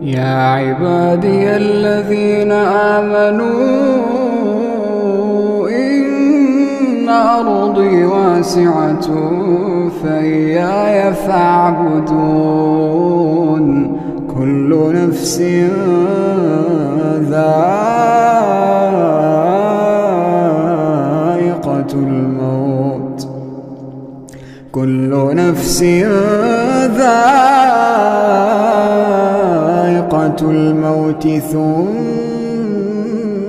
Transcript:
يا عبادي الذين آمنوا إن أرضي واسعة فإياي فاعبدون كل نفس ذائقة الموت كل نفس ذائقة الموت ثم